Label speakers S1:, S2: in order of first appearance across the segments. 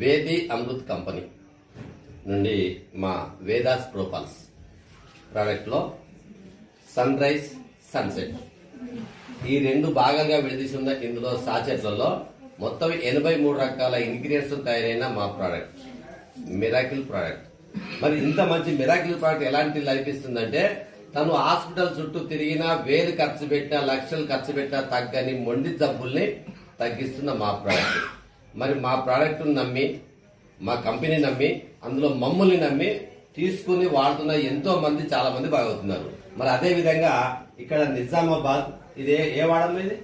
S1: వేది అమృత్ కంపెనీ నుండి మా వేదాస్ ప్రోపాల్స్ ప్రోడక్ట్ లో సన్ రైజ్ సన్సెట్ ఈ రెండు భాగంగా విడదీసి ఉన్న ఇందులో సాచెట్లలో మొత్తం 83 రకాల ఇంగ్రీడియంట్స్ తయారైన మా ప్రోడక్ట్ మిరాకిల్ ప్రోడక్ట్. మరి ఇంత మంచి మిరాకిల్ ప్రోడక్ట్ ఎలాంటి లైఫ్ ఇస్తుందంటే తను హాస్పిటల్ చుట్టూ తిరిగినా వేలు ఖర్చు పెట్టినా లక్షలు ఖర్చు పెట్టినా తగ్గని మొండి జబ్బుల్ని తగ్గిస్తున్న మా ప్రోడక్ట్. మరి మా ప్రోడక్ట్ నమ్మి మా కంపెనీ నమ్మి అందులో మమ్మల్ని నమ్మి తీసుకుని వాడుతున్న ఎంతో మంది చాలా మంది బాగవుతున్నారు. మరి అదే విధంగా ఇక్కడ నిజామాబాద్ ఇది ఏ వాడమ్మ ఇది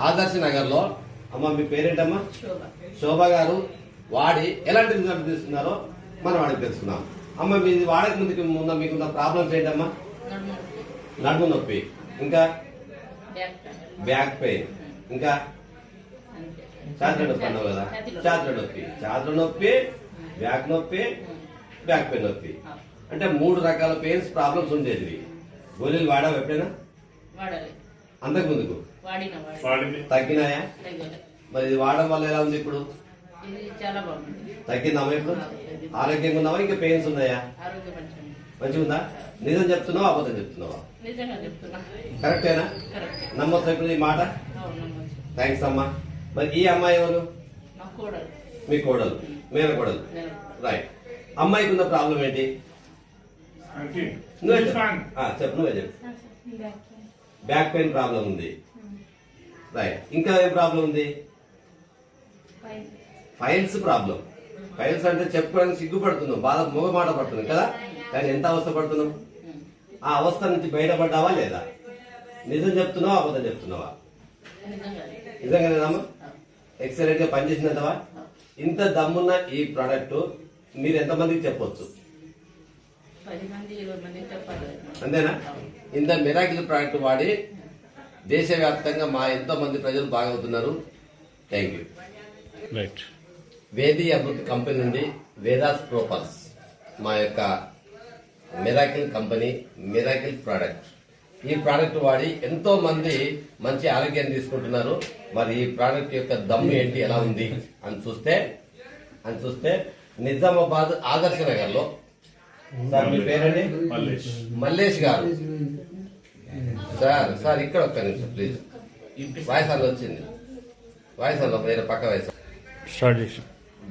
S1: ఆదర్శ నగర్ లో అమ్మ మీ పేరేంటమ్మా శోభ గారు వాడి ఎలాంటి రిజల్ట్ తీసుకున్నారో మనం వాడికి తెలుసుకున్నాం. అమ్మ మీది వాడక ముందుకు మీకున్న ప్రాబ్లమ్స్ ఏంటమ్మా? నడుము నొప్పి, ఇంకా బ్యాక్ పెయిన్, ఇంకా ఛాతీ నొప్పి అన్నావు కదా, ఛాతీ నొప్పి, బ్యాక్ నొప్పి, బ్యాక్ పెయిన్ నొప్పి అంటే 3 రకాల పెయిన్స్ ప్రాబ్లమ్స్ ఉండేది. గోళీలు వాడావు ఎప్పుడైనా? అంతకు ముందుకు తగ్గినాయా? మరి ఇది వాడడం వల్ల ఎలా ఉంది ఇప్పుడు? తగ్గిందమ్మా? ఇప్పుడు ఆరోగ్యంగా ఉన్నావా? ఇంకా పెయిన్స్ ఉన్నాయా? మంచిగా ఉందా? నిజం చెప్తున్నావా అబద్ధం చెప్తున్నావా? కరెక్టేనా? నమ్మొచ్చు ఇప్పుడు ఈ మాట? థ్యాంక్స్ అమ్మా. మరి ఈ అమ్మాయి ఎవరు? మీ కోడలు, మేన కోడలు. రైట్. అమ్మాయికి ఉన్న ప్రాబ్లం ఏంటి? చెప్పు, నువ్వే చెప్పు. బ్యాక్ పెయిన్ ప్రాబ్లం ఉంది. రైట్. ఇంకా ఏం ప్రాబ్లం ఉంది? Files problem. ఫైల్స్ అంటే చెప్పుకోవడానికి సిగ్గుపడుతున్నాం, బాధ మూగ మాట పడుతున్నాం కదా, కానీ ఎంత అవస్థ పడుతున్నాం. ఆ అవస్థ నుంచి బయటపడ్డావా లేదా? నిజం చెప్తున్నావా అబద్ధం చెప్తున్నావా? నిజంగానేదమ్మా? ఎక్సలెంట్ గా పనిచేసినంతవా? ఇంత దమ్మున్న ఈ ప్రోడక్ట్ మీరు ఎంతమందికి చెప్పొచ్చు? అంతేనా? ఇంత మిరాకిల్ ప్రోడక్ట్ వాడి దేశవ్యాప్తంగా మా ఎంతో మంది ప్రజలు బాగవుతున్నారు. Thank you.
S2: రైట్.
S1: వేది అమృత్ కంపెనీ నుండి వేదాస్ ప్రోపాల్స్ మా యొక్క మిరాకిల్ కంపెనీ మిరాకిల్ ప్రోడక్ట్. ఈ ప్రోడక్ట్ వాడి ఎంతో మంది మంచి ఆరోగ్యాన్ని తీసుకుంటున్నారు. మరి ఈ ప్రోడక్ట్ యొక్క దమ్ము ఏంటి, ఎలా ఉంది అని చూస్తే నిజామాబాద్ ఆదర్శ నగర్ లో. సార్ మీ పేరండి? మల్లేష్ గారు. సార్ ఇక్కడ ఒక్క నిమిషం ప్లీజ్. వాయిస్ అన్న వచ్చింది, వాయిస్ అన్న వేరే పక్క వాయిస్.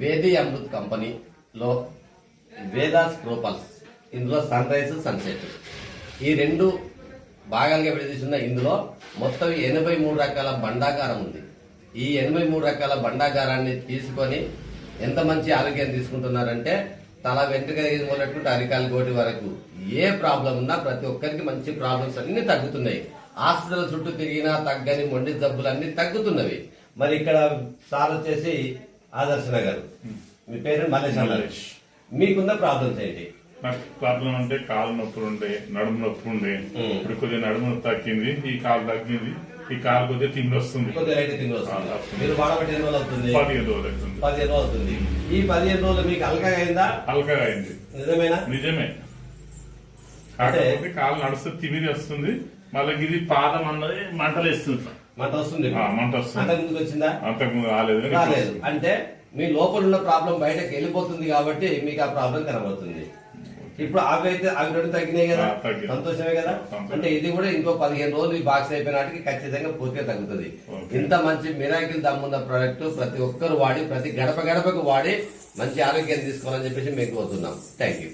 S1: వేది అమృత్ కంపెనీలో వేదాస్ ప్రోపాల్స్ ఇందులో సన్ రైజ్ సన్సెట్ ఈ రెండు భాగాలుగా విడదీసిన ఇందులో మొత్తం 83 రకాల బండాగారం ఉంది. ఈ 83 రకాల బండాగారాన్ని తీసుకొని ఎంత మంచి ఆరోగ్యాన్ని తీసుకుంటున్నారంటే తల వెంట్రుక మొదలెట్టుకుంటే అరికాల కోటి వరకు ఏ ప్రాబ్లం ఉన్నా ప్రతి ఒక్కరికి మంచి ప్రాబ్లమ్స్ అన్ని తగ్గుతున్నాయి. హాస్పిటల్ చుట్టూ తిరిగినా తగ్గని మొండి జబ్బులు అన్ని తగ్గుతున్నవి. మరి ఇక్కడ సార్ వచ్చేసి ఆదర్శ నగర్. మీ పేరు మల్లేష్. మీకున్న ప్రాబ్లమ్స్ ఏంటి?
S2: నాకు ప్రాబ్లం అంటే కాలు నొప్పులు ఉండే, నడుము నొప్పి ఉండే. ఇప్పుడు కొద్దిగా నడుము నొప్పి తగ్గింది, ఈ కాలు తగ్గింది, ఈ కాలు కొద్దిగా తిండి వస్తుంది.
S1: మీరు వాడబట్టి ఎన్ని రోజులు అవుతుంది?
S2: 15 రోజులు అవుతుంది.
S1: 15 రోజులు అవుతుంది. ఈ 15 రోజులు మీకు అల్కగా అయిందా?
S2: అల్కగా అయింది.
S1: నిజమేనా?
S2: నిజమే. కాకపోతే కాలు నడుస్తే తిమిది వస్తుంది, మళ్ళీ ఇది పాదం అన్నది మంటలు వేస్తుంది.
S1: మంట వస్తుంది.
S2: మంట వస్తుంది.
S1: అంతకుముందు వచ్చిందా?
S2: అంతకుముందు రాలేదు.
S1: అంటే మీ లోపల ఉన్న ప్రాబ్లం బయటకు వెళ్ళిపోతుంది కాబట్టి మీకు ఆ ప్రాబ్లం కనబడుతుంది. ఇప్పుడు అవి రెండు తగ్గినాయి కదా, సంతోషమే కదా. అంటే ఇది కూడా ఇంకో 15 రోజులు ఈ బాక్స్ అయిపోయినాటికి ఖచ్చితంగా పూర్తిగా తగ్గుతుంది. ఇంత మంచి మిరాకిల్ దమ్మున్న ప్రోడక్ట్ ప్రతి ఒక్కరు వాడి ప్రతి గడపకు వాడి మంచి ఆరోగ్యాన్ని తీసుకోవాలని చెప్పేసి మేము కోరుతున్నాం. Thank you.